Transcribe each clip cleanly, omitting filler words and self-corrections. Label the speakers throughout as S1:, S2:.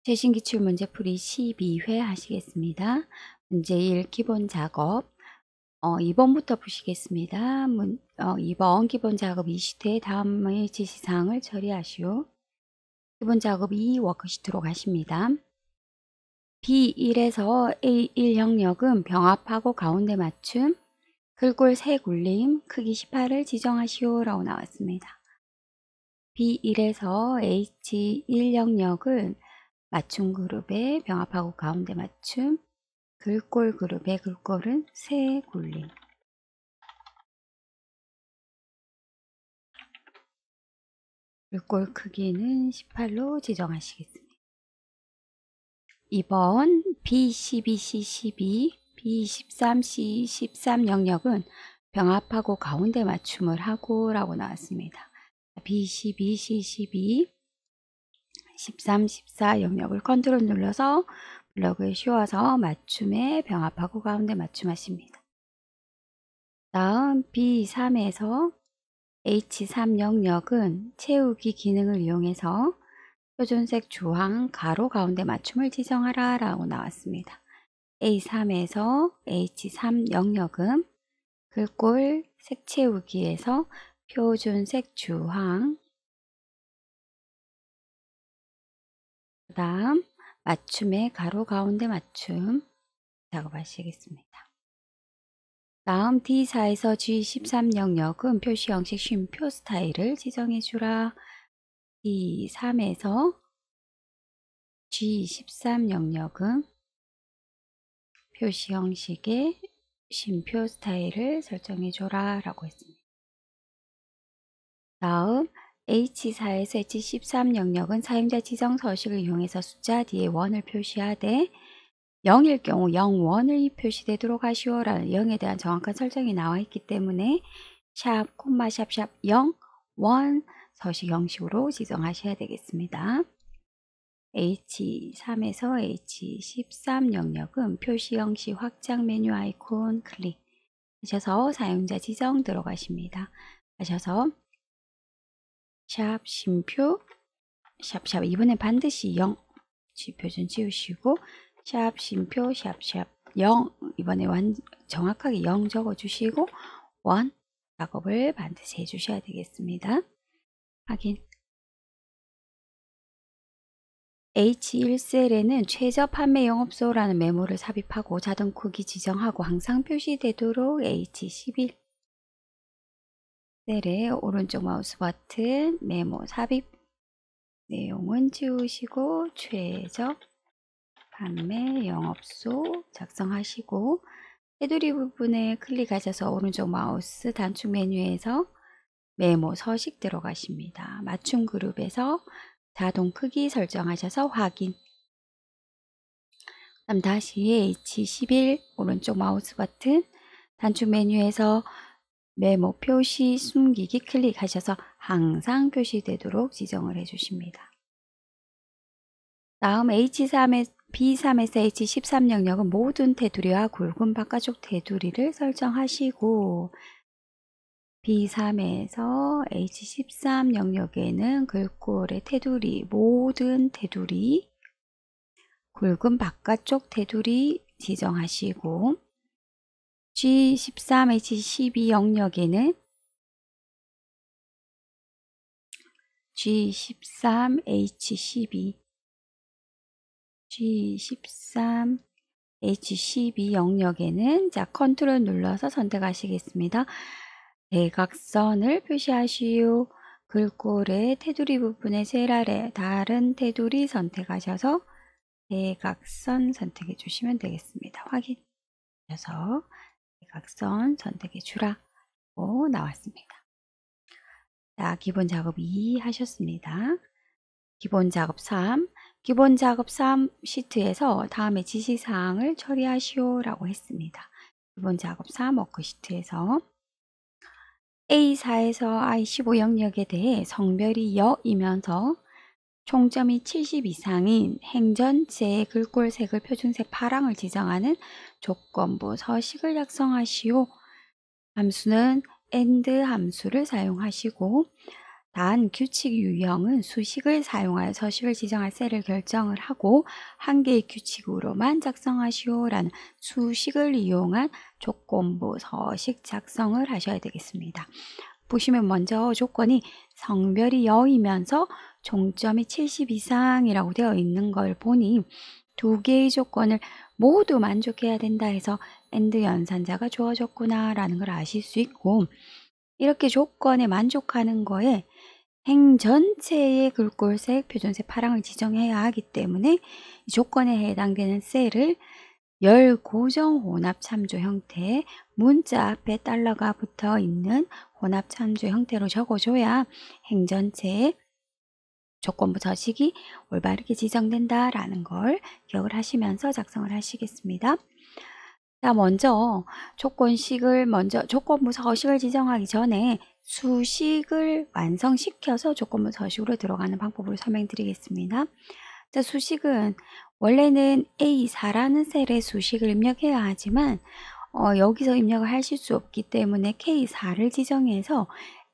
S1: 최신 기출문제 풀이 12회 하시겠습니다. 문제 1 기본 작업 2번부터 푸시겠습니다. 2번 기본 작업 20회 다음의 지시사항을 처리하시오. 기본 작업 2 워크시트로 가십니다. B1에서 A1 영역은 병합하고 가운데 맞춤, 글꼴 3 굴림, 크기 18을 지정하시오 라고 나왔습니다. B1에서 H1 영역은 맞춤 그룹에 병합하고 가운데 맞춤, 글꼴 그룹의 글꼴은 3 굴림. 글꼴 크기는 18로 지정하시겠습니다. 2번 B12, C12, B13, C13 영역은 병합하고 가운데 맞춤을 하고 라고 나왔습니다. B12, C12, 13, 14 영역을 컨트롤 눌러서 블럭을 씌워서 맞춤에 병합하고 가운데 맞춤하십니다. 다음 B3에서 H3 영역은 채우기 기능을 이용해서 표준색 주황 가로 가운데 맞춤을 지정하라 라고 나왔습니다. A3에서 H3 영역은 글꼴 색 채우기에서 표준색 주황, 그 다음 맞춤의 가로 가운데 맞춤 작업하시겠습니다. 다음 D4에서 G13 영역은 표시 형식 쉼표 스타일을 지정해 주라. D3에서 G13 영역은 표시 형식의 쉼표 스타일을 설정해 줘라 라고 했습니다. 다음 H4에서 H13 영역은 사용자 지정 서식을 이용해서 숫자 뒤에 1을 표시하되 0일 경우 0, 1이 표시되도록 하시오라는 0에 대한 정확한 설정이 나와 있기 때문에 샵, 콤마, 샵샵 0, 1 서식 형식으로 지정하셔야 되겠습니다. H3에서 H13 영역은 표시 형식 확장 메뉴 아이콘 클릭하셔서 사용자 지정 들어가십니다. 하셔서 샵, 쉼표, 샵샵 이번엔 반드시 0 표준 지우시고 샵, 쉼표, 샵샵 0 이번에 정확하게 0 적어주시고 1 작업을 반드시 해주셔야 되겠습니다. 확인. H1셀에는 최저 판매 영업소라는 메모를 삽입하고 자동 크기 지정하고 항상 표시되도록 H11 셀에 오른쪽 마우스 버튼 메모 삽입 내용은 지우시고 최저 판매 영업소 작성하시고 테두리 부분에 클릭하셔서 오른쪽 마우스 단축 메뉴에서 메모 서식 들어가십니다. 맞춤 그룹에서 자동 크기 설정하셔서 확인. 그다음 다시 H11 오른쪽 마우스 버튼 단축 메뉴에서 메모 표시 숨기기 클릭하셔서 항상 표시되도록 지정을 해주십니다. 다음 B3에서 H13 영역은 모든 테두리와 굵은 바깥쪽 테두리를 설정하시고 B3에서 H13 영역에는 글꼴의 테두리, 모든 테두리, 굵은 바깥쪽 테두리 지정하시고 G13, H12 영역에는 G13, H12 영역에는 자 컨트롤 눌러서 선택하시겠습니다. 대각선을 표시하시오. 글꼴의 테두리 부분의 셀 아래 다른 테두리 선택하셔서 대각선 선택해 주시면 되겠습니다. 확인하셔서 대각선 선택해 주라고 나왔습니다. 자, 기본 작업 2 하셨습니다. 기본 작업 3 시트에서 다음의 지시사항을 처리하시오 라고 했습니다. 기본 작업 3 워크시트에서 A4에서 I15 영역에 대해 성별이 여이면서 총점이 70 이상인 행전제 글꼴 색을 표준색 파랑을 지정하는 조건부 서식을 작성하시오. 함수는 AND 함수를 사용하시고 단 규칙 유형은 수식을 사용하여 서식을 지정할 셀을 결정을 하고 한 개의 규칙으로만 작성하시오라는 수식을 이용한 조건부 서식 작성을 하셔야 되겠습니다. 보시면 먼저 조건이 성별이 여이면서 종점이 70 이상이라고 되어 있는 걸 보니 두 개의 조건을 모두 만족해야 된다 해서 AND 연산자가 주어졌구나 라는 걸 아실 수 있고, 이렇게 조건에 만족하는 거에 행 전체의 글꼴색, 표준색, 파랑을 지정해야 하기 때문에 이 조건에 해당되는 셀을 열 고정 혼합 참조 형태, 문자 앞에 달러가 붙어 있는 혼합 참조 형태로 적어줘야 행 전체의 조건부 서식이 올바르게 지정된다라는 걸 기억을 하시면서 작성을 하시겠습니다. 자, 먼저 조건부 서식을 지정하기 전에 수식을 완성시켜서 조건부 서식으로 들어가는 방법을 설명드리겠습니다. 자, 수식은 원래는 A4라는 셀에 수식을 입력해야 하지만 여기서 입력을 하실 수 없기 때문에 K4를 지정해서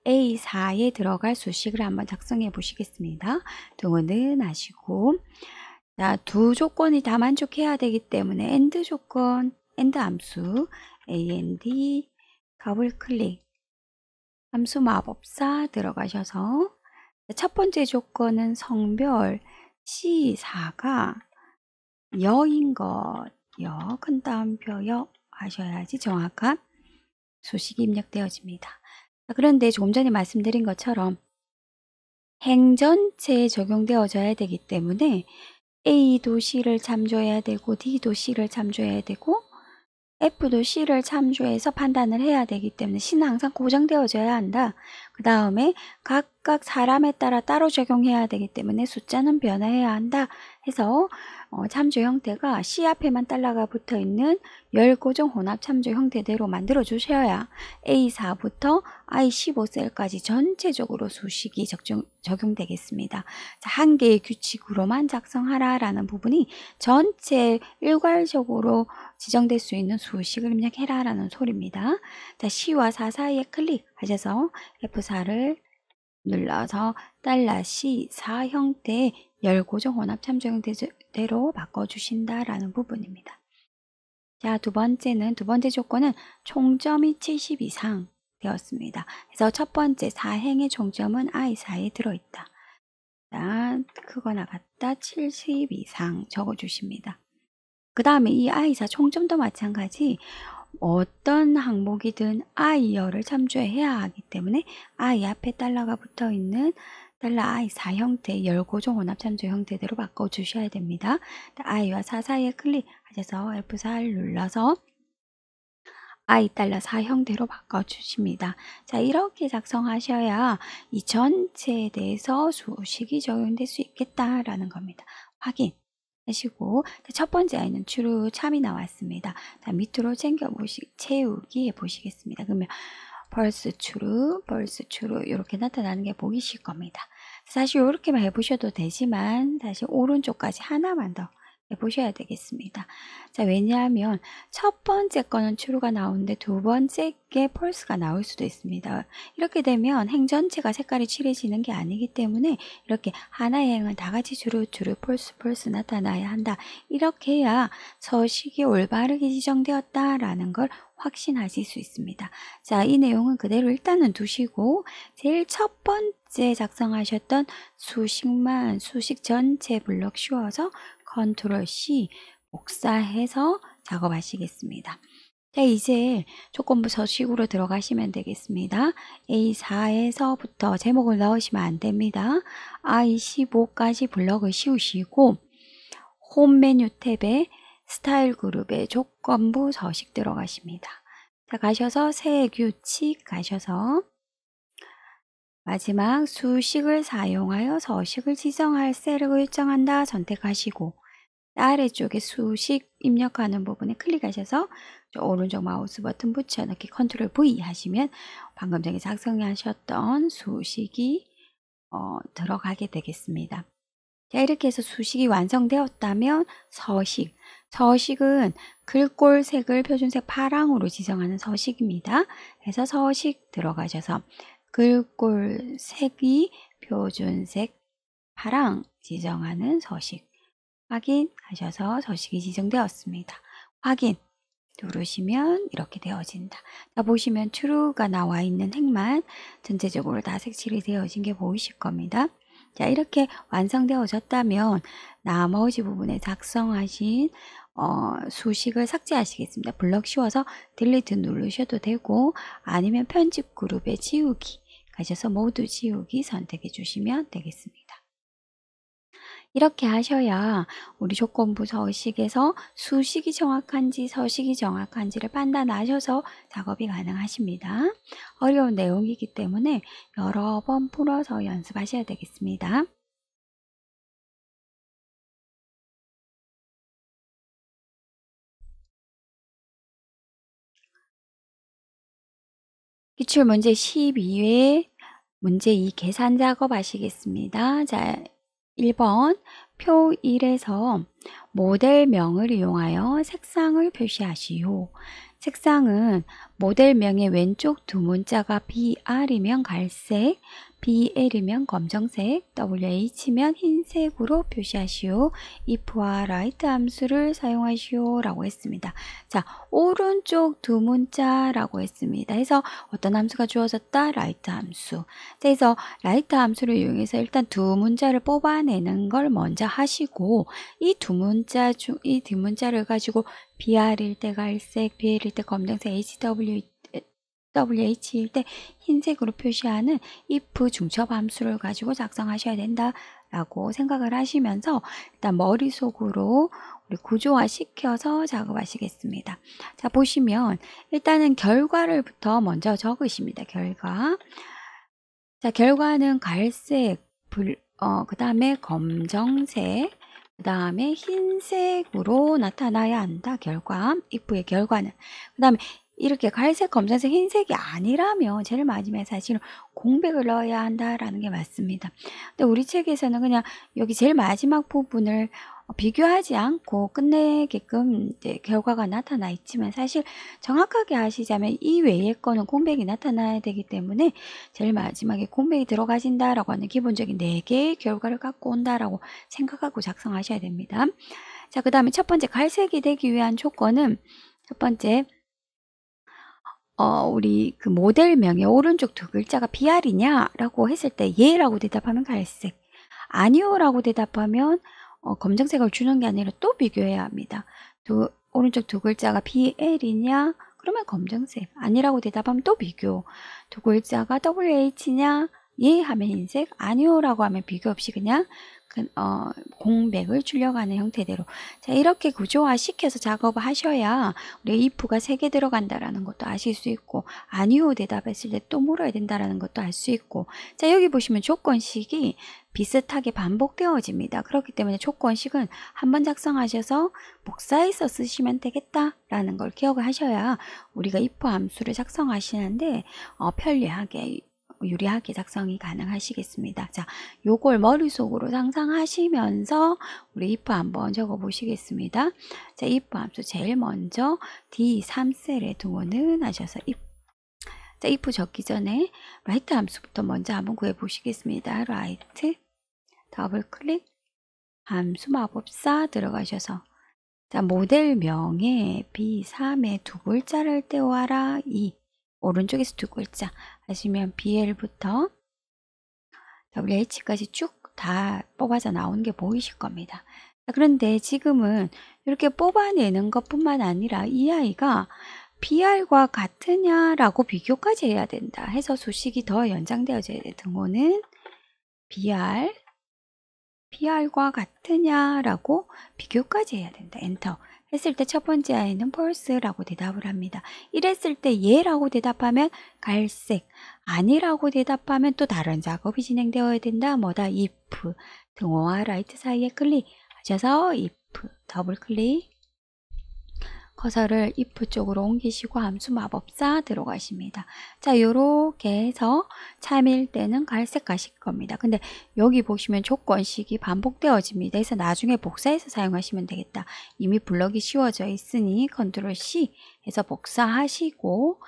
S1: A4에 들어갈 수식을 한번 작성해 보시겠습니다. 등호는 하시고, 자, 두 조건이 다 만족해야 되기 때문에 AND 조건, AND 함수, AND 더블 클릭, 함수 마법사 들어가셔서 첫 번째 조건은 성별 C4가 여인 것, 큰 따옴표 여 하셔야지 정확한 수식이 입력되어집니다. 그런데 조금 전에 말씀드린 것처럼 행 전체에 적용되어져야 되기 때문에 A도 C를 참조해야 되고 D도 C를 참조해야 되고 F도 C를 참조해서 판단을 해야 되기 때문에 C는 항상 고정되어져야 한다. 그 다음에 각각 사람에 따라 따로 적용해야 되기 때문에 숫자는 변화해야 한다 해서 참조 형태가 C 앞에만 달러가 붙어 있는 열 고정 혼합 참조 형태대로 만들어 주셔야 A4부터 I15셀까지 전체적으로 수식이 적용되겠습니다. 자, 한 개의 규칙으로만 작성하라라는 부분이 전체 일괄적으로 지정될 수 있는 수식을 입력해라 라는 소리입니다. 자, C와 4 사이에 클릭하셔서 F4를 눌러서 $C4 형태의 열 고정 혼합 참조 형태대로 바꿔주신다라는 부분입니다. 자, 두 번째 조건은 총점이 70 이상 되었습니다. 그래서 첫 번째 사행의 총점은 I4에 들어있다. 자, 크거나 같다 70 이상 적어주십니다. 그 다음에 이 I4 총점도 마찬가지 어떤 항목이든 I열을 참조해야 하기 때문에 I 앞에 달러가 붙어 있는 $I4 형태의 열 고정 혼합 참조 형태대로 바꿔주셔야 됩니다. I와 4 사이에 클릭하셔서 F4를 눌러서 I$4 형태로 바꿔주십니다. 자, 이렇게 작성하셔야 이 전체에 대해서 수식이 적용될 수 있겠다라는 겁니다. 확인하시고 첫 번째 아이는 true 참이 나왔습니다. 자, 밑으로 채우기 해보시겠습니다. 그러면 false true 이렇게 나타나는 게 보이실 겁니다. 사실 이렇게만 해보셔도 되지만 사실 오른쪽까지 하나만 더 해보셔야 되겠습니다. 자, 왜냐하면 첫 번째 거는 true가 나오는데 두 번째 게 false가 나올 수도 있습니다. 이렇게 되면 행 전체가 색깔이 칠해지는 게 아니기 때문에 이렇게 하나의 행은 다 같이 true, false 나타나야 한다. 이렇게 해야 서식이 올바르게 지정되었다라는 걸 확신하실 수 있습니다. 자, 이 내용은 그대로 일단은 두시고 제일 첫 번째 작성하셨던 수식 전체 블럭 씌워서 컨트롤 C 복사해서 작업하시겠습니다. 자, 이제 조건부 서식으로 들어가시면 되겠습니다. A4에서부터 제목을 넣으시면 안 됩니다. I15까지 블럭을 씌우시고 홈 메뉴 탭에 스타일 그룹에 조건부 서식 들어가십니다. 자, 가셔서 새 규칙 가셔서 마지막 수식을 사용하여 서식을 지정할 셀을 결정한다 선택하시고 아래쪽에 수식 입력하는 부분에 클릭하셔서 오른쪽 마우스 버튼 붙여넣기 컨트롤 V 하시면 방금 전에 작성하셨던 수식이 들어가게 되겠습니다. 자, 이렇게 해서 수식이 완성되었다면 서식은 글꼴색을 표준색 파랑으로 지정하는 서식입니다. 그래서 서식 들어가셔서 글꼴 색이 표준색 파랑 지정하는 서식 확인하셔서 서식이 지정되었습니다. 확인 누르시면 이렇게 되어진다. 자, 보시면 true가 나와 있는 행만 전체적으로 다 색칠이 되어진 게 보이실 겁니다. 자, 이렇게 완성되어졌다면 나머지 부분에 작성하신 수식을 삭제하시겠습니다. 블럭 씌워서 딜리트 누르셔도 되고 아니면 편집 그룹에 지우기 가셔서 모두 지우기 선택해 주시면 되겠습니다. 이렇게 하셔야 우리 조건부 서식에서 수식이 정확한지 서식이 정확한지를 판단하셔서 작업이 가능하십니다. 어려운 내용이기 때문에 여러 번 풀어서 연습하셔야 되겠습니다. 기출문제 12회 문제 2 계산 작업 하시겠습니다. 자, 1번 표 1에서 모델명을 이용하여 색상을 표시하시오. 색상은 모델명의 왼쪽 두 문자가 BR이면 갈색, BL이면 검정색, WH면 흰색으로 표시하시오. if와 write 함수를 사용하시오 라고 했습니다. 자, 오른쪽 두 문자라고 했습니다. 해서 어떤 함수가 주어졌다? write 함수. 그래서 write 함수를 이용해서 일단 두 문자를 뽑아내는 걸 먼저 하시고 이 두 문자를 가지고 BR일 때 갈색, BL일 때 검정색, WH일 때 흰색으로 표시하는 if 중첩 함수를 가지고 작성하셔야 된다라고 생각을 하시면서 일단 머릿속으로 우리 구조화 시켜서 작업하시겠습니다. 자, 보시면 일단은 결과를부터 먼저 적으십니다. 결과. 자, 결과는 갈색, 그 다음에 검정색, 그 다음에 흰색으로 나타나야 한다. 결과, if의 결과는. 그 다음에 이렇게 갈색, 검정색, 흰색이 아니라면 제일 마지막에 사실은 공백을 넣어야 한다라는 게 맞습니다. 근데 우리 책에서는 그냥 여기 제일 마지막 부분을 비교하지 않고 끝내게끔 이제 결과가 나타나 있지만 사실 정확하게 하시자면 이 외의 거는 공백이 나타나야 되기 때문에 제일 마지막에 공백이 들어가진다라고 하는 기본적인 4개의 결과를 갖고 온다라고 생각하고 작성하셔야 됩니다. 자, 그 다음에 첫 번째 갈색이 되기 위한 조건은 첫 번째 우리 그 모델명의 오른쪽 두 글자가 BR이냐 라고 했을 때 예라고 대답하면 갈색, 아니요 라고 대답하면 검정색을 주는 게 아니라 또 비교해야 합니다. 오른쪽 두 글자가 BL이냐 그러면 검정색, 아니라고 대답하면 또 비교, 두 글자가 WH냐 예 하면 흰색, 아니요 라고 하면 비교 없이 그냥 공백을 줄여가는 형태대로 자, 이렇게 구조화 시켜서 작업을 하셔야 우리 if가 3개 들어간다라는 것도 아실 수 있고 아니요 대답했을 때 또 물어야 된다라는 것도 알 수 있고 자, 여기 보시면 조건식이 비슷하게 반복되어집니다. 그렇기 때문에 조건식은 한번 작성하셔서 복사해서 쓰시면 되겠다라는 걸 기억을 하셔야 우리가 if 함수를 작성하시는데 편리하게 유리하게 작성이 가능하시겠습니다. 자, 요걸 머릿속으로 상상하시면서 우리 if 한번 적어 보시겠습니다. 자, if 함수 제일 먼저 D3셀에 두고는 하셔서 if. 자, if 적기 전에 write 함수부터 먼저 한번 구해 보시겠습니다. write 더블 클릭 함수 마법사 들어가셔서 자, 모델명에 B3에 두 글자를 떼와라 2 오른쪽에서 두 글자 하시면 BL부터 WH까지 쭉 다 뽑아서 나오는 게 보이실 겁니다. 그런데 지금은 이렇게 뽑아내는 것뿐만 아니라 이 아이가 BR과 같으냐라고 비교까지 해야 된다 해서 수식이 더 연장되어져야 돼. 등호는 BR과 같으냐라고 비교까지 해야 된다. 엔터 했을 때 첫 번째 아이는 false라고 대답을 합니다. 이랬을 때 예라고 대답하면 갈색, 아니라고 대답하면 또 다른 작업이 진행되어야 된다. 뭐다? if, 등호와 write 사이에 클릭하셔서 if, 더블 클릭, 커서를 if 쪽으로 옮기시고 함수 마법사 들어가십니다. 자, 요렇게 해서 참일 때는 갈색 가실 겁니다. 근데 여기 보시면 조건식이 반복되어집니다. 그래서 나중에 복사해서 사용하시면 되겠다. 이미 블럭이 씌워져 있으니 컨트롤 C 해서 복사하시고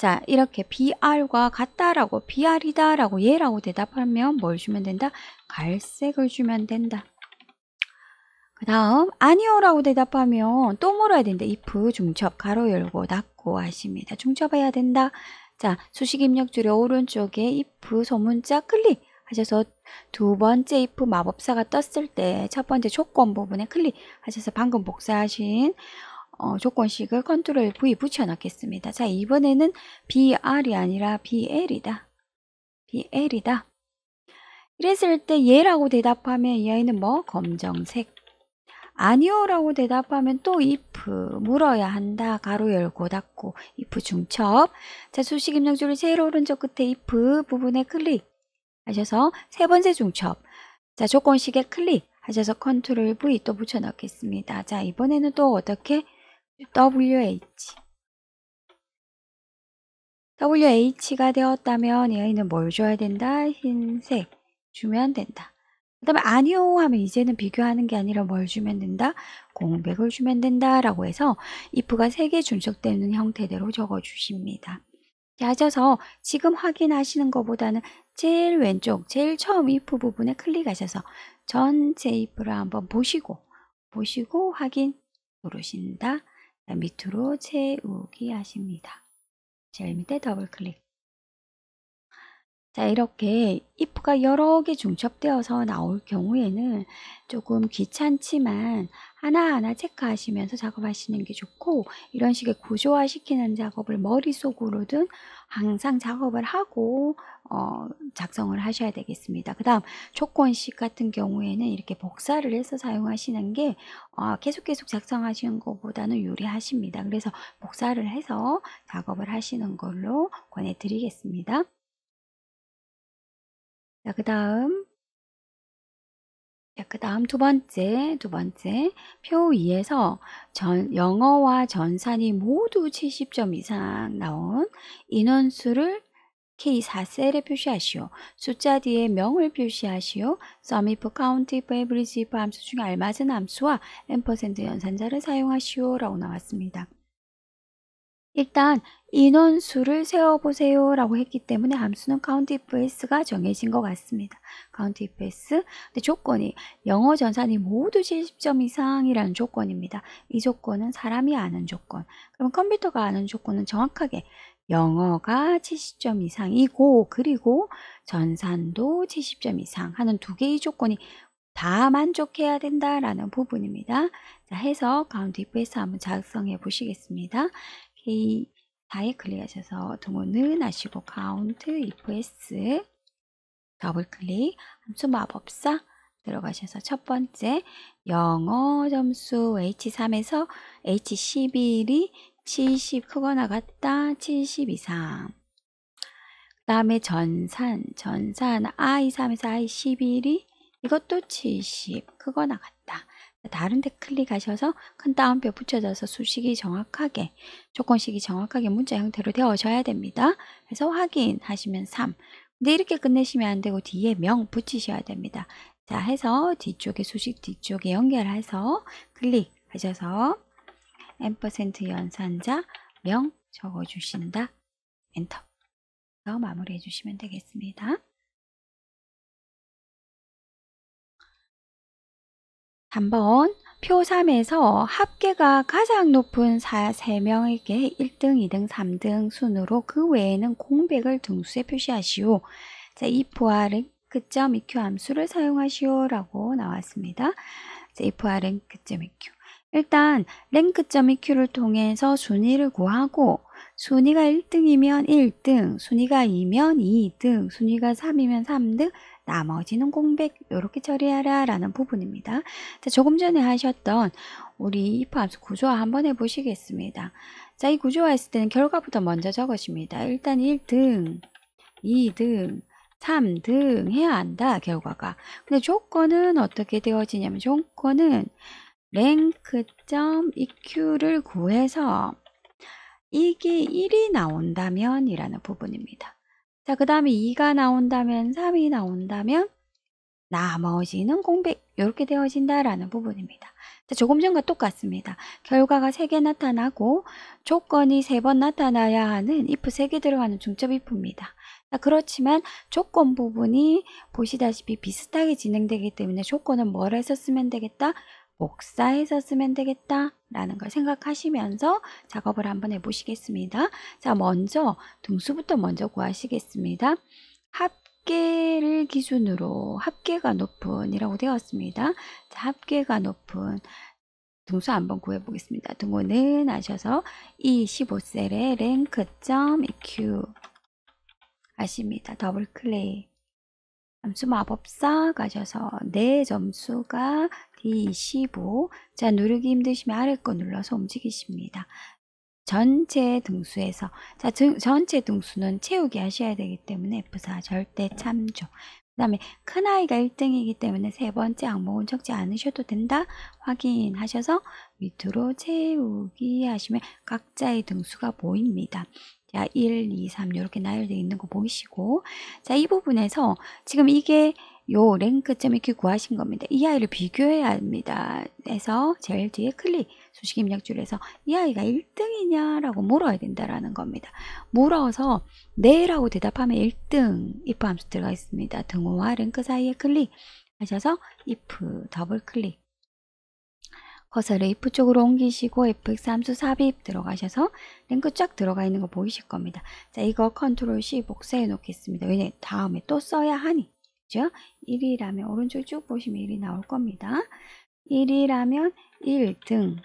S1: 자, 이렇게 BR과 같다라고, BR이다라고 얘라고 대답하면 뭘 주면 된다? 갈색을 주면 된다. 그 다음 아니요라고 대답하면 또 물어야 된다. if 중첩 가로 열고 닫고 하십니다. 중첩해야 된다. 자, 수식 입력줄의 오른쪽에 if 소문자 클릭하셔서 두 번째 if 마법사가 떴을 때 첫 번째 조건 부분에 클릭하셔서 방금 복사하신 조건식을 컨트롤 V 붙여넣겠습니다. 자, 이번에는 BR이 아니라 BL이다. BL이다. 이랬을 때 얘라고 대답하면 이 아이는 뭐? 검정색. 아니요라고 대답하면 또 if 물어야 한다. 가로 열고 닫고 if 중첩. 자, 수식 입력줄의 제일 오른쪽 끝에 if 부분에 클릭하셔서 세 번째 중첩. 자, 조건식에 클릭하셔서 컨트롤 V 또 붙여 넣겠습니다. 자, 이번에는 또 어떻게? WH가 되었다면 얘는 뭘 줘야 된다? 흰색 주면 된다. 그 다음에 아니요 하면 이제는 비교하는 게 아니라 뭘 주면 된다? 공백을 주면 된다 라고 해서 if가 3개 중첩되는 형태대로 적어 주십니다. 하셔서 지금 확인하시는 것보다는 제일 왼쪽 제일 처음 if 부분에 클릭하셔서 전체 if를 한번 보시고 확인 누르신다. 밑으로 채우기 하십니다. 제일 밑에 더블 클릭. 자, 이렇게 if가 여러 개 중첩되어서 나올 경우에는 조금 귀찮지만 하나하나 체크하시면서 작업하시는 게 좋고, 이런 식의 구조화 시키는 작업을 머릿속으로든 항상 작업을 하고 작성을 하셔야 되겠습니다. 그 다음 조건식 같은 경우에는 이렇게 복사를 해서 사용하시는 게 계속 작성하시는 것보다는 유리하십니다. 그래서 복사를 해서 작업을 하시는 걸로 권해드리겠습니다. 자, 그 다음 두 번째 표 2에서 영어와 전산이 모두 70점 이상 나온 인원수를 K4셀에 표시하시오. 숫자 뒤에 명을 표시하시오. sum if, count if, average if 함수 중에 알맞은 함수와 %, 연산자를 사용하시오 라고 나왔습니다. 일단 인원수를 세어보세요 라고 했기 때문에 함수는 count if s가 정해진 것 같습니다. count if s. 근데 조건이 영어 전산이 모두 70점 이상이라는 조건입니다. 이 조건은 사람이 아는 조건. 그럼 컴퓨터가 아는 조건은 정확하게 영어가 70점 이상이고 그리고 전산도 70점 이상 하는 두 개의 조건이 다 만족해야 된다라는 부분입니다. 자, 해서 count if s 한번 작성해 보시겠습니다. K4에 클릭하셔서 등호는 하시고 count if s 더블 클릭 함수 마법사 들어가셔서 첫 번째 영어 점수 H3에서 H11이 70 크거나 같다 70 이상. 그 다음에 전산 I3에서 I11이 이것도 70 크거나 같다. 다른 데 클릭하셔서 큰 따옴표 붙여져서 수식이 정확하게 조건식이 정확하게 문자 형태로 되어져야 됩니다. 그래서 확인하시면 3. 근데 이렇게 끝내시면 안 되고 뒤에 명 붙이셔야 됩니다. 자, 해서 뒤쪽에 수식 뒤쪽에 연결해서 클릭하셔서 %, 연산자 명 적어주신다. 엔터. 마무리해 주시면 되겠습니다. 3번 표 3에서 합계가 가장 높은 3명에게 1등, 2등, 3등 순으로 그 외에는 공백을 등수에 표시하시오. 자, if와 rank.eq 함수를 사용하시오 라고 나왔습니다. 자, if와 rank.eq. 일단 rank.eq를 통해서 순위를 구하고 순위가 1등이면 1등, 순위가 2면 2등, 순위가 3이면 3등, 나머지는 공백 이렇게 처리하라 라는 부분입니다. 자, 조금 전에 하셨던 우리 if 함수 구조화 한번 해보시겠습니다. 자, 이 구조화했을 때는 결과부터 먼저 적으십니다. 일단 1등, 2등, 3등 해야 한다 결과가. 근데 조건은 어떻게 되어지냐면 조건은 rank.eq를 구해서 이게 1이 나온다면 이라는 부분입니다. 자, 그 다음에 2가 나온다면 3이 나온다면 나머지는 공백 이렇게 되어진다라는 부분입니다. 자, 조금 전과 똑같습니다. 결과가 3개 나타나고 조건이 3번 나타나야 하는 if 3개 들어가는 중첩 if입니다. 자, 그렇지만 조건 부분이 보시다시피 비슷하게 진행되기 때문에 조건은 뭘 해서 쓰면 되겠다? 복사해서 쓰면 되겠다 라는 걸 생각하시면서 작업을 한번 해보시겠습니다. 자, 먼저 등수부터 먼저 구하시겠습니다. 합계를 기준으로 합계가 높은 이라고 되었습니다. 자, 합계가 높은 등수 한번 구해보겠습니다. 등호는 하셔서 이 15셀의 랭크.eq 하십니다. 더블 클릭. 함수 마법사 가셔서 내 점수가 D15. 자, 누르기 힘드시면 아래 거 눌러서 움직이십니다. 전체 등수에서, 자, 전체 등수는 채우기 하셔야 되기 때문에 F4 절대 참조. 그 다음에 큰아이가 1등이기 때문에 3번째 항목은 적지 않으셔도 된다 확인하셔서 밑으로 채우기 하시면 각자의 등수가 보입니다. 자, 1, 2, 3 이렇게 나열되어 있는 거 보이시고, 자, 이 부분에서 지금 이게 요 랭크점 이렇게 구하신 겁니다. 이 아이를 비교해야 합니다. 해서 제일 뒤에 클릭, 수식 입력줄에서 이 아이가 1등이냐라고 물어야 된다라는 겁니다. 물어서 네라고 대답하면 1등 if 함수 들어가 있습니다. 등호와 랭크 사이에 클릭 하셔서 if 더블 클릭. 커서를 if 쪽으로 옮기시고 fx 함수 삽입 들어가셔서 랭크 쫙 들어가 있는 거 보이실 겁니다. 자, 이거 컨트롤 C 복사해 놓겠습니다. 왜냐 다음에 또 써야 하니. 그죠? 1이라면 오른쪽 쭉 보시면 1이 나올 겁니다. 1이라면 1등.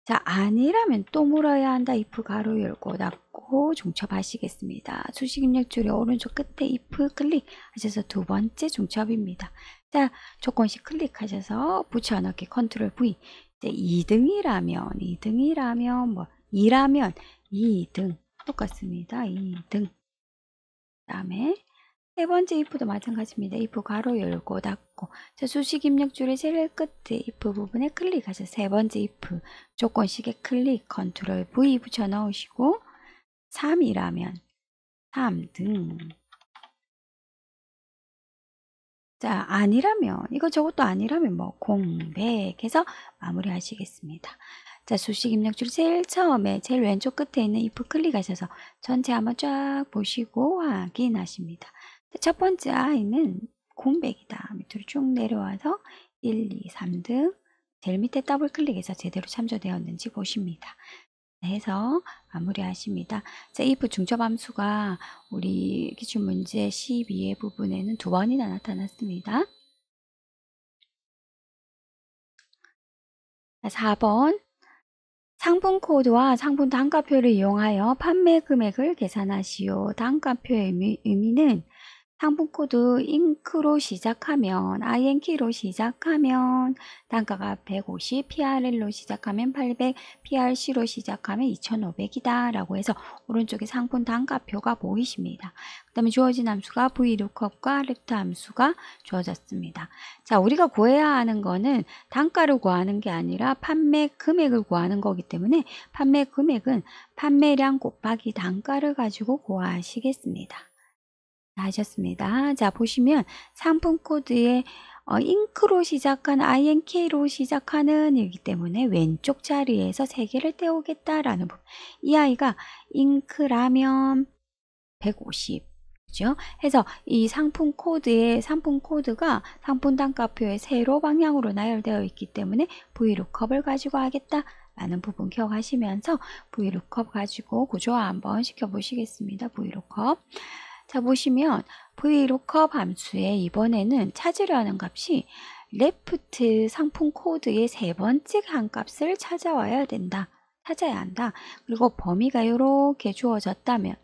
S1: 자, 아니라면 또 물어야 한다. if 가로 열고 닫고 중첩하시겠습니다. 수식 입력줄의 오른쪽 끝에 if 클릭 하셔서 두 번째 중첩입니다. 자, 조건식 클릭하셔서 붙여넣기 컨트롤 V. 이제 2등이라면 뭐 2라면 2등 똑같습니다. 2등. 다음에 세 번째 if도 마찬가지입니다. if 가로 열고 닫고. 자, 수식 입력줄의 제일 끝에 if 부분에 클릭하셔서 세 번째 if 조건식에 클릭 컨트롤 V 붙여 넣으시고 3이라면 3등. 자, 아니라면 이거 저것도 아니라면 뭐 공백해서 마무리 하시겠습니다. 자, 수식 입력줄 제일 처음에 제일 왼쪽 끝에 있는 if 클릭하셔서 전체 한번 쫙 보시고 확인하십니다. 자, 첫 번째 아이는 공백이다. 밑으로 쭉 내려와서 1, 2, 3등 제일 밑에 더블 클릭해서 제대로 참조되었는지 보십니다. 해서 마무리하십니다. 자, if 중첩 함수가 우리 기출문제 12의 부분에는 2번이나 나타났습니다. 4번 상품 코드와 상품 단가표를 이용하여 판매 금액을 계산하시오. 단가표의 의미는 상품 코드 잉크로 시작하면 INK로 시작하면 단가가 150, PRL로 시작하면 800, PRC로 시작하면 2500이다 라고 해서 오른쪽에 상품 단가표가 보이십니다. 그 다음에 주어진 함수가 VLOOKUP과 left 함수가 주어졌습니다. 자, 우리가 구해야 하는 거는 단가를 구하는 게 아니라 판매 금액을 구하는 거기 때문에 판매 금액은 판매량 곱하기 단가를 가지고 구하시겠습니다. 하셨습니다. 자, 보시면 상품 코드에 잉크로 시작한 INK로 시작하는 이기 때문에 왼쪽 자리에서 3개를 떼오겠다라는 부분. 이 아이가 잉크라면 150. 그죠? 해서 이 상품 코드가 상품 단가표의 세로 방향으로 나열되어 있기 때문에 VLOOKUP을 가지고 하겠다. 라는 부분 기억하시면서 VLOOKUP 가지고 구조화 한번 시켜보시겠습니다. VLOOKUP. 자, 보시면 VLOOKUP 함수에 이번에는 찾으려는 값이 left 상품 코드의 세 번째 한 값을 찾아야 한다. 그리고 범위가 이렇게 주어진다면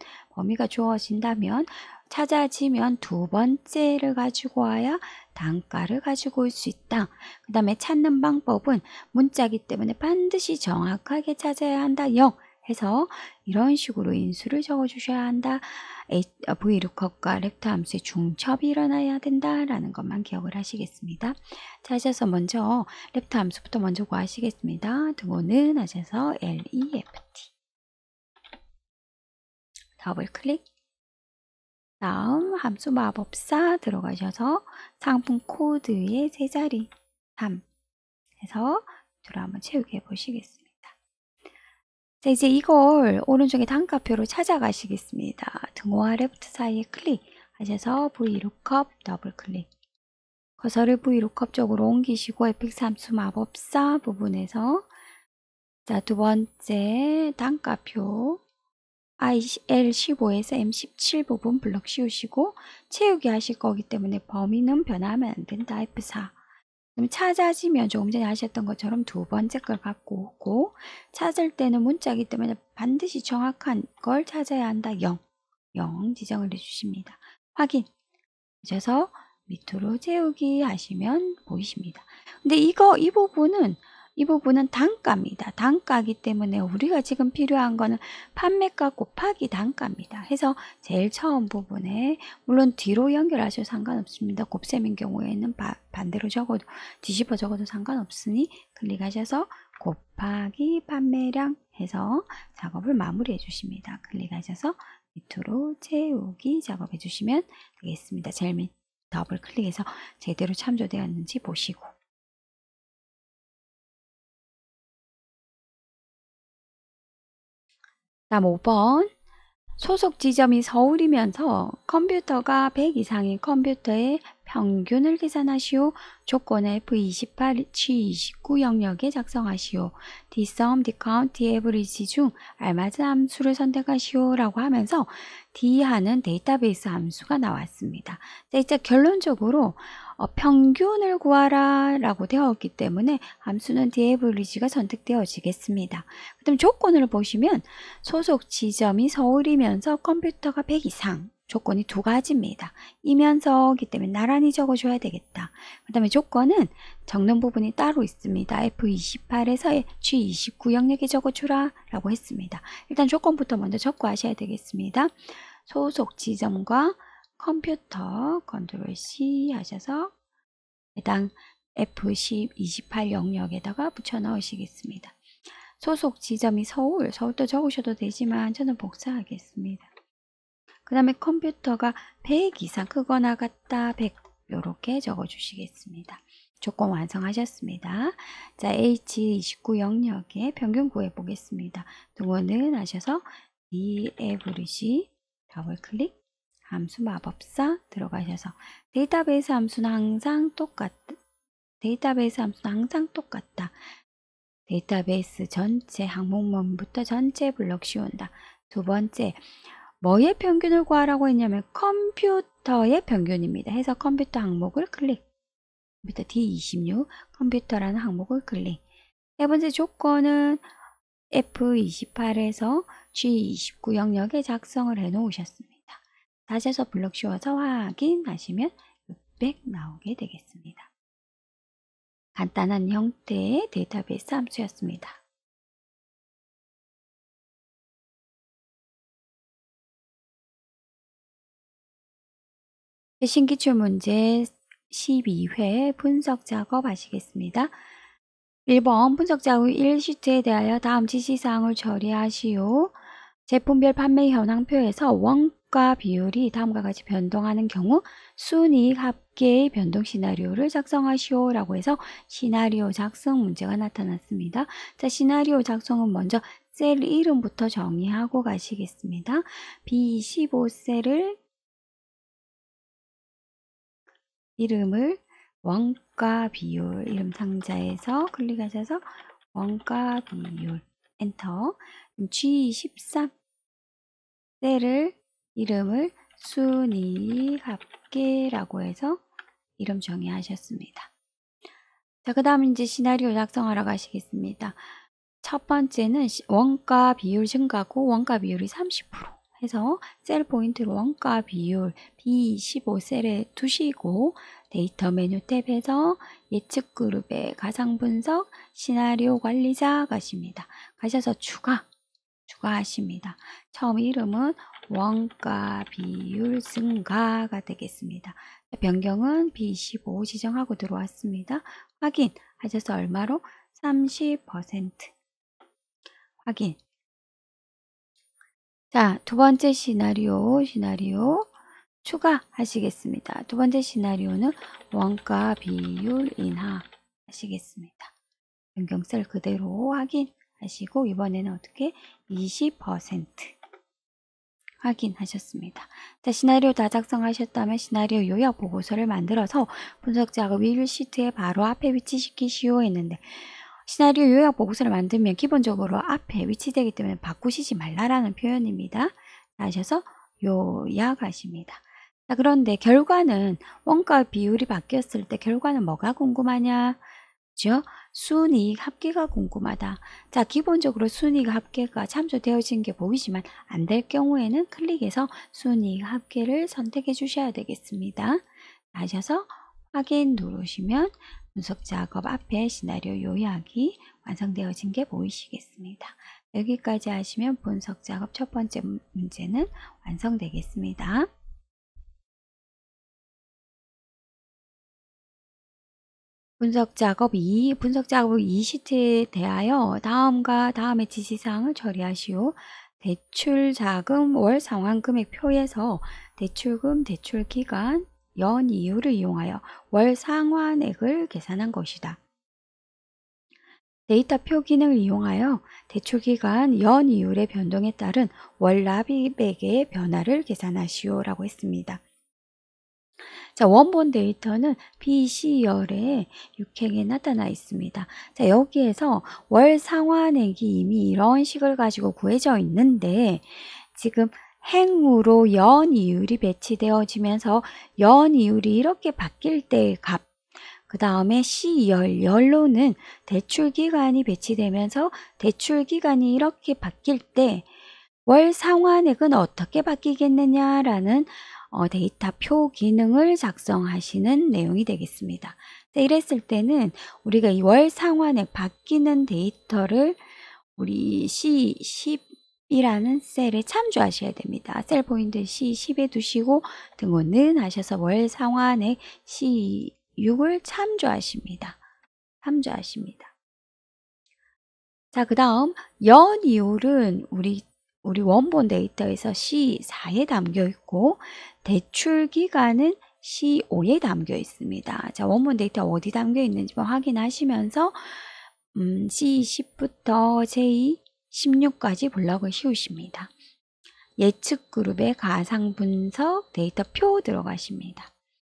S1: 찾아지면 두 번째를 가지고 와야 단가를 가지고 올 수 있다. 그 다음에 찾는 방법은 문자이기 때문에 반드시 정확하게 찾아야 한다. 0 해서 이런 식으로 인수를 적어 주셔야 한다. VLOOKUP과 left 함수의 중첩이 일어나야 된다라는 것만 기억을 하시겠습니다. 자, 하셔서 먼저 left 함수부터 먼저 구하시겠습니다. 등호는 하셔서 LEFT 더블 클릭 다음 함수 마법사 들어가셔서 상품 코드의 세 자리 3 해서 밑으로 한번 채우게 해보시겠습니다. 자, 이제 이걸 오른쪽에 단가표로 찾아가시겠습니다. 등호와 레프트 사이에 클릭하셔서 VLOOKUP 더블 클릭. 커서를 VLOOKUP 쪽으로 옮기시고 fx 함수 마법사 부분에서 자, 두 번째 단가표 L15에서 M17 부분 블럭 씌우시고 채우기 하실 거기 때문에 범위는 변하면 안 된다. F4. 그럼 찾아지면 조금 전에 하셨던 것처럼 두 번째 걸 갖고 오고 찾을 때는 문자이기 때문에 반드시 정확한 걸 찾아야 한다. 0. 0 지정을 해주십니다. 확인. 하셔서 밑으로 채우기 하시면 보이십니다. 근데 이 부분은 단가입니다. 단가이기 때문에 우리가 지금 필요한 거는 판매가 곱하기 단가입니다. 해서 제일 처음 부분에 물론 뒤로 연결하셔도 상관없습니다. 곱셈인 경우에는 반대로 적어도 뒤집어 적어도 상관없으니 클릭하셔서 곱하기 판매량 해서 작업을 마무리해 주십니다. 클릭하셔서 밑으로 채우기 작업해 주시면 되겠습니다. 제일 밑 더블 클릭해서 제대로 참조되었는지 보시고 다음 5번 소속 지점이 서울이면서 컴퓨터가 100 이상인 컴퓨터의 평균을 계산하시오. 조건의 F28, G29 영역에 작성하시오. dsum, dcount, daverage 중 알맞은 함수를 선택하시오 라고 하면서 D하는 데이터베이스 함수가 나왔습니다. 자, 이제 결론적으로 평균을 구하라 라고 되었기 때문에 함수는 daverage가 선택되어지겠습니다. 그 다음 조건을 보시면 소속 지점이 서울이면서 컴퓨터가 100 이상 조건이 두 가지입니다. 이면서이기 때문에 나란히 적어줘야 되겠다. 그 다음에 조건은 적는 부분이 따로 있습니다. F28에서 G29 영역에 적어주라 라고 했습니다. 일단 조건부터 먼저 적고 하셔야 되겠습니다. 소속 지점과 컴퓨터 컨트롤 C 하셔서 해당 F28 영역에다가 붙여 넣으시겠습니다. 소속 지점이 서울도 적으셔도 되지만 저는 복사하겠습니다. 그 다음에 컴퓨터가 100 이상 크거나 같다 100 이렇게 적어주시겠습니다. 조건 완성하셨습니다. 자, H29 영역에 평균 구해 보겠습니다. 등호는 하셔서 daverage 더블 클릭 함수 마법사 들어가셔서 데이터베이스 함수는 항상 똑같다. 데이터베이스 전체 항목문부터 전체 블럭 씌운다. 두 번째, 뭐의 평균을 구하라고 했냐면 컴퓨터의 평균입니다. 해서 컴퓨터 항목을 클릭. 컴퓨터 D26 컴퓨터라는 항목을 클릭. 세 번째 조건은 F28에서 G29 영역에 작성을 해 놓으셨습니다. 다시 해서 블럭 씌워서 확인하시면 600 나오게 되겠습니다. 간단한 형태의 데이터베이스 함수였습니다. 신기출문제 12회 분석 작업 하시겠습니다. 1번 분석 작업 1시트에 대하여 다음 지시사항을 처리하시오. 제품별 판매 현황표에서 원가 비율이 다음과 같이 변동하는 경우 순이익 합계의 변동 시나리오를 작성하시오 라고 해서 시나리오 작성 문제가 나타났습니다. 자, 시나리오 작성은 먼저 셀 이름부터 정의하고 가시겠습니다. B15셀을 이름을 원가 비율 이름 상자에서 클릭하셔서 원가 비율 엔터. G13 셀을 이름을 순이익 합계라고 해서 이름 정의하셨습니다. 자, 그 다음 이제 시나리오 작성하러 가시겠습니다. 첫 번째는 원가 비율 증가고 원가 비율이 30% 해서 셀 포인트로 원가 비율 B15셀에 두시고 데이터 메뉴 탭에서 예측 그룹의 가상 분석 시나리오 관리자 가십니다. 가셔서 추가하십니다. 처음 이름은 원가 비율 증가가 되겠습니다. 변경은 B15 지정하고 들어왔습니다. 확인하셔서 얼마로? 30% 확인. 자, 두 번째 시나리오 추가하시겠습니다. 두 번째 시나리오는 원가 비율 인하 하시겠습니다. 변경셀 그대로 확인하시고 이번에는 어떻게 20% 확인하셨습니다. 자, 시나리오 다 작성하셨다면 시나리오 요약 보고서를 만들어서 분석 작업 1 시트에 바로 앞에 위치시키시오 했는데 시나리오 요약 보고서를 만들면 기본적으로 앞에 위치되기 때문에 바꾸시지 말라라는 표현입니다. 하셔서 요약하십니다. 자, 그런데 결과는 원가 비율이 바뀌었을 때 결과는 뭐가 궁금하냐? 그죠? 순이익 합계가 궁금하다. 자, 기본적으로 순이익 합계가 참조되어진 게 보이지만 안 될 경우에는 클릭해서 순이익 합계를 선택해 주셔야 되겠습니다. 하셔서 확인 누르시면 분석 작업 앞에 시나리오 요약이 완성되어진 게 보이시겠습니다. 여기까지 하시면 분석 작업 첫 번째 문제는 완성되겠습니다. 분석 작업 2 시트에 대하여 다음과 다음의 지시사항을 처리하시오. 대출 자금 월 상환 금액 표에서 대출금, 대출기간, 연 이율을 이용하여 월 상환액을 계산한 것이다. 데이터표 기능을 이용하여 대출기간, 연 이율의 변동에 따른 월 납입액의 변화를 계산하시오 라고 했습니다. 자, 원본 데이터는 BC열의 6행에 나타나 있습니다. 자, 여기에서 월 상환액이 이미 이런 식을 가지고 구해져 있는데 지금 행으로 연 이율이 배치되어지면서 연 이율이 이렇게 바뀔 때의 값, 그 다음에 C열, 열로는 대출기간이 배치되면서 대출기간이 이렇게 바뀔 때 월 상환액은 어떻게 바뀌겠느냐라는 데이터표 기능을 작성하시는 내용이 되겠습니다. 이랬을 때는 우리가 이 월 상환액 바뀌는 데이터를 우리 C10이라는 셀에 참조하셔야 됩니다. 셀 포인트 C10에 두시고 등호는 하셔서 월 상환액 C6을 참조하십니다. 자, 그 다음 연 이율은 우리 원본 데이터에서 C4에 담겨 있고 대출 기간은 C5에 담겨 있습니다. 자, 원본 데이터 어디 담겨 있는지 확인하시면서 C10부터 J16까지 블럭을 씌우십니다. 예측 그룹의 가상 분석 데이터표 들어가십니다.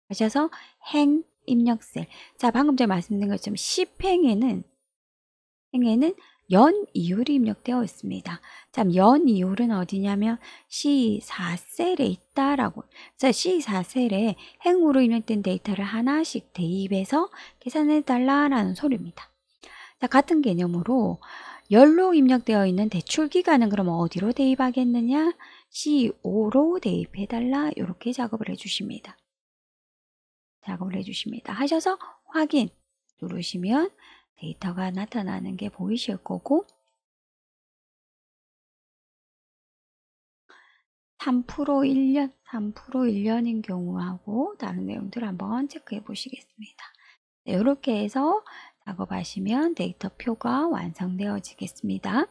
S1: 하셔서 행 입력셀. 자, 방금 전에 말씀드린 것처럼 10행에는 연 이율이 입력되어 있습니다. 자, 연 이율은 어디냐면 C4셀에 있다라고. 자, C4셀에 행으로 입력된 데이터를 하나씩 대입해서 계산해 달라라는 소리입니다. 자, 같은 개념으로 열로 입력되어 있는 대출 기간은 그럼 어디로 대입하겠느냐? C5로 대입해 달라. 이렇게 작업을 해주십니다. 하셔서 확인 누르시면 데이터가 나타나는 게 보이실 거고 3% 1년, 3% 1년인 경우하고 다른 내용들 한번 체크해 보시겠습니다. 네, 이렇게 해서 작업하시면 데이터표가 완성되어지겠습니다.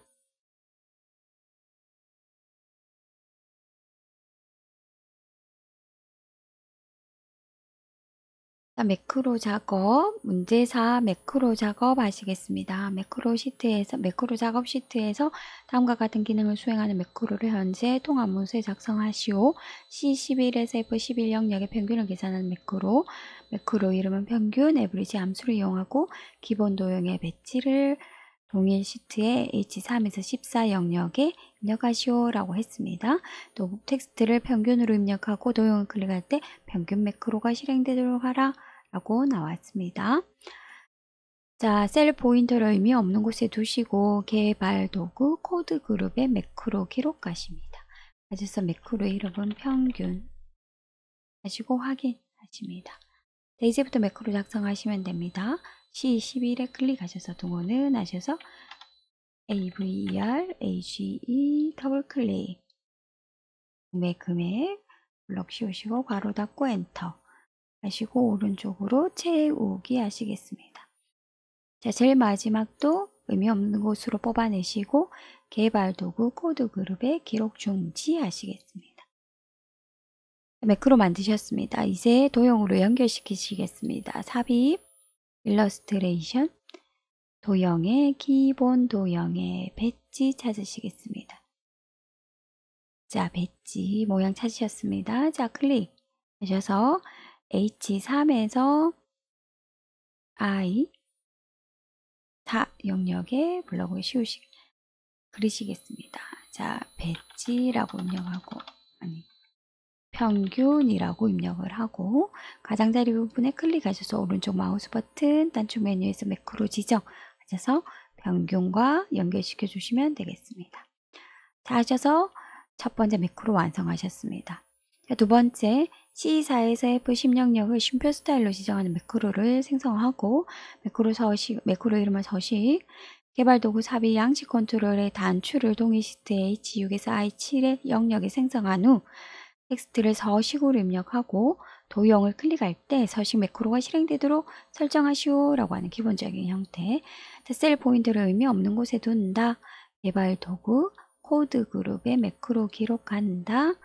S1: 매크로 작업, 문제사 매크로 작업 하시겠습니다. 매크로 작업 시트에서 다음과 같은 기능을 수행하는 매크로를 현재 통합 문서에 작성하시오. C11에서 F11 영역의 평균을 계산하는 매크로 이름은 평균, 에브리지 함수를 이용하고 기본 도형의 배치를 동일 시트에 H3에서 14 영역에 입력하시오 라고 했습니다. 또 텍스트를 평균으로 입력하고 도형을 클릭할 때 평균 매크로가 실행되도록 하라 라고 나왔습니다. 자, 셀 포인터를 의미 없는 곳에 두시고 개발 도구 코드 그룹의 매크로 기록하십니다. 하셔서 매크로 이름은 평균 하시고 확인하십니다. 네, 이제부터 매크로 작성하시면 됩니다. C11에 클릭하셔서 동호는 하셔서 AVER, AGE 더블 클릭 금액 블럭 씌우시고 괄호 닫고 엔터 하시고 오른쪽으로 채우기 하시겠습니다. 자, 제일 마지막도 의미 없는 곳으로 뽑아내시고 개발 도구 코드 그룹에 기록 중지 하시겠습니다. 매크로 만드셨습니다. 이제 도형으로 연결시키시겠습니다. 삽입, 일러스트레이션, 도형의 기본 도형의 배지 찾으시겠습니다. 자, 배지 모양 찾으셨습니다. 자, 클릭하셔서 H3에서 I 4 영역에 블럭을 그리시겠습니다. 자, 배지라고 입력하고, 아니, 평균이라고 입력을 하고, 가장자리 부분에 클릭하셔서 오른쪽 마우스 버튼 단축 메뉴에서 매크로 지정하셔서 평균과 연결시켜 주시면 되겠습니다. 자, 하셔서 첫 번째 매크로 완성하셨습니다. 자, 두 번째 C4에서 F10 영역을 쉼표 스타일로 지정하는 매크로를 생성하고, 매크로 이름은 서식, 개발도구 삽입 양식 컨트롤의 단추를 동일 시트 H6에서 I7의 영역에 생성한 후 텍스트를 서식으로 입력하고 도형을 클릭할 때 서식 매크로가 실행되도록 설정하시오 라고 하는 기본적인 형태. 자, 셀 포인트를 의미 없는 곳에 둔다. 개발도구 코드 그룹에 매크로 기록한다.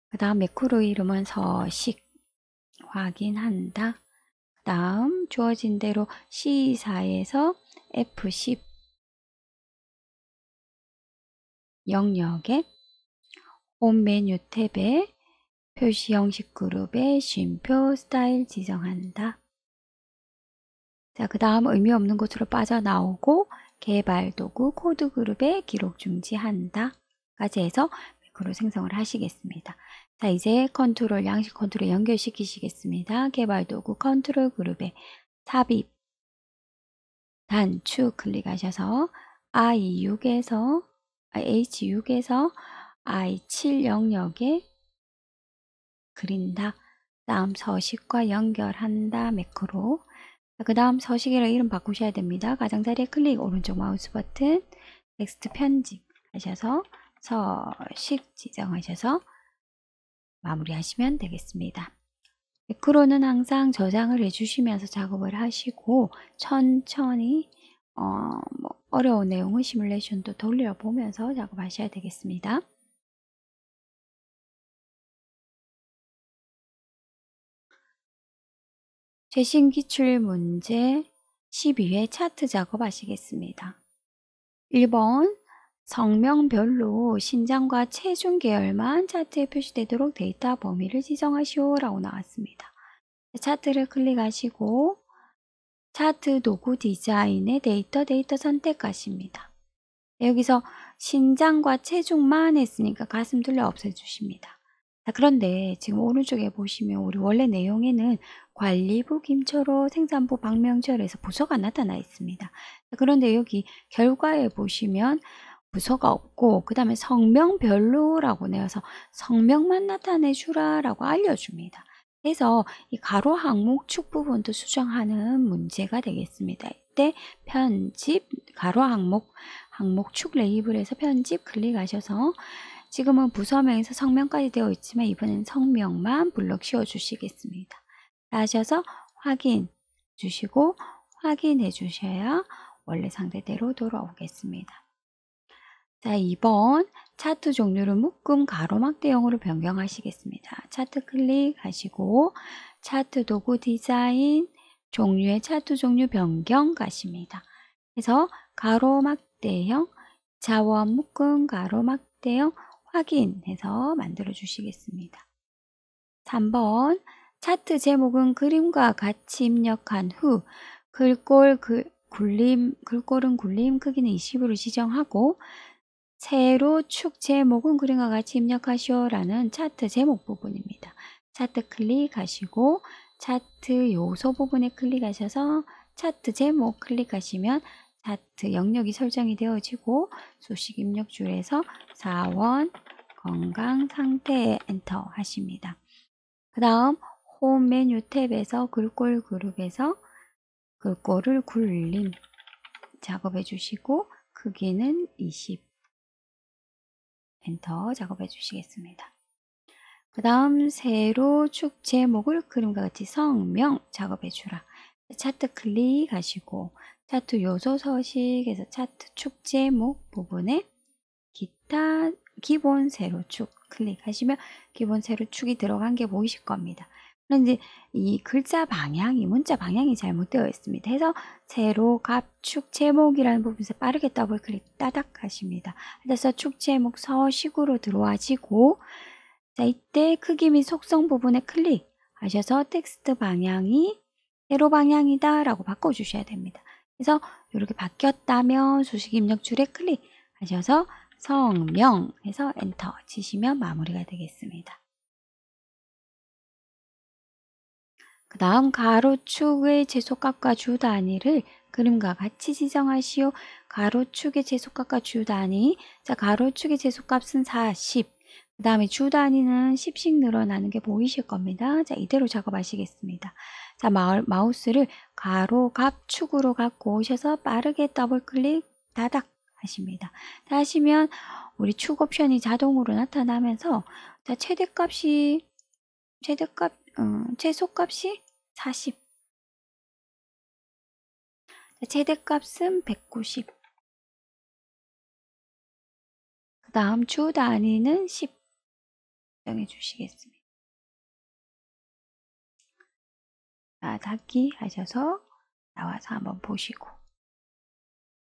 S1: 그 다음 매크로 이름은 서식 확인한다. 그 다음 주어진 대로 C4에서 F10 영역에 홈 메뉴 탭에 표시 형식 그룹에 쉼표 스타일 지정한다. 자, 그 다음 의미 없는 곳으로 빠져나오고 개발 도구 코드 그룹에 기록 중지한다 까지 해서 매크로 생성을 하시겠습니다. 자, 이제 컨트롤 양식 컨트롤 연결시키시겠습니다. 개발 도구 컨트롤 그룹에 삽입 단축 클릭하셔서 H6에서 I7 영역에 그린다. 다음 서식과 연결한다. 매크로. 그 다음 서식이랑 이름 바꾸셔야 됩니다. 가장자리에 클릭, 오른쪽 마우스 버튼, 텍스트 편집 하셔서 서식 지정하셔서 마무리하시면 되겠습니다. 매크로는 항상 저장을 해주시면서 작업을 하시고 천천히 어려운 내용은 시뮬레이션도 돌려보면서 작업하셔야 되겠습니다. 최신 기출 문제 12회 차트 작업하시겠습니다. 1번 성명별로 신장과 체중 계열만 차트에 표시되도록 데이터 범위를 지정하시오 라고 나왔습니다. 차트를 클릭하시고 차트 도구 디자인의 데이터 선택하십니다. 여기서 신장과 체중만 했으니까 가슴 둘레 없애주십니다. 자, 그런데 지금 오른쪽에 보시면 우리 원래 내용에는 관리부 김철호, 생산부 박명철에서 부서가 나타나 있습니다. 자, 그런데 여기 결과에 보시면 부서가 없고 그 다음에 성명별로라고 내어서 성명만 나타내 주라라고 알려줍니다. 그래서 이 가로 항목 축 부분도 수정하는 문제가 되겠습니다. 이때 편집 가로 항목 축 레이블에서 편집 클릭하셔서 지금은 부서명에서 성명까지 되어 있지만 이번엔 성명만 블럭 씌워 주시겠습니다. 하셔서 확인 주시고 확인해 주셔야 원래 상태대로 돌아오겠습니다. 자, 2번 차트 종류를 묶음 가로막 대형으로 변경하시겠습니다. 차트 클릭하시고 차트 도구 디자인 종류의 차트 종류 변경 가십니다. 그래서 가로막 대형 자원 묶음 가로막 대형 확인해서 만들어 주시겠습니다. 3번 차트 제목은 그림과 같이 입력한 후 글꼴은 굴림 크기는 20으로 지정하고 세로 축 제목은 그림과 같이 입력하시오 라는 차트 제목 부분입니다. 차트 클릭하시고 차트 요소 부분에 클릭하셔서 차트 제목 클릭하시면 차트 영역이 설정이 되어지고 수식 입력줄에서 4원 건강 상태 엔터 하십니다. 그 다음 홈 메뉴 탭에서 글꼴 그룹에서 글꼴을 굴림 작업해 주시고 크기는 20 엔터 작업해 주시겠습니다. 그 다음 세로 축 제목을 그림과 같이 성명 작업해 주라. 차트 클릭하시고 차트 요소 서식에서 차트 축 제목 부분에 기타 기본 세로축 클릭하시면 기본 세로축이 들어간 게 보이실 겁니다. 그런데 이 글자 방향이 문자 방향이 잘못되어 있습니다. 해서 세로 갑축 제목이라는 부분에서 빠르게 더블 클릭 따닥 하십니다. 그래서 축 제목 서식으로 들어와지고 자 이때 크기 및 속성 부분에 클릭하셔서 텍스트 방향이 세로 방향이다 라고 바꿔주셔야 됩니다. 그래서 이렇게 바뀌었다면 수식 입력 줄에 클릭하셔서 성명 해서 엔터 치시면 마무리가 되겠습니다. 그 다음 가로축의 최소값과 주 단위를 그림과 같이 지정하시오. 가로축의 최소값과 주 단위. 자, 가로축의 최소값은 40. 그 다음에 주 단위는 10씩 늘어나는 게 보이실 겁니다. 자, 이대로 작업하시겠습니다. 자, 마우스를 가로 갑축으로 갖고 오셔서 빠르게 더블 클릭 다닥 하십니다. 자, 하시면 우리 축 옵션이 자동으로 나타나면서 자, 최소값이 40. 최대값은 190. 그 다음 주 단위는 10 정해 주시겠습니다. 자, 닫기 하셔서 나와서 한번 보시고.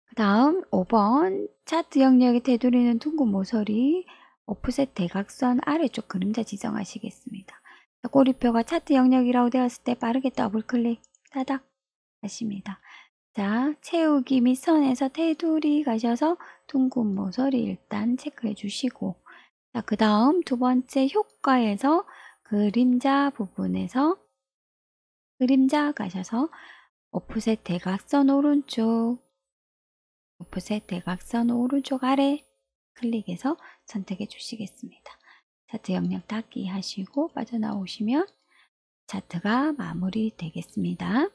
S1: 그 다음 5번 차트 영역에 테두리는 둥근 모서리 오프셋 대각선 아래쪽 그림자 지정하시겠습니다. 꼬리표가 차트 영역이라고 되었을 때 빠르게 더블 클릭 따닥 하십니다. 자, 채우기 및 선에서 테두리 가셔서 둥근 모서리 일단 체크해 주시고 자, 그 다음 두 번째 효과에서 그림자 부분에서 그림자 가셔서 오프셋 대각선 오른쪽 오프셋 대각선 오른쪽 아래 클릭해서 선택해 주시겠습니다. 차트 영역 닫기 하시고 빠져나오시면 차트가 마무리 되겠습니다.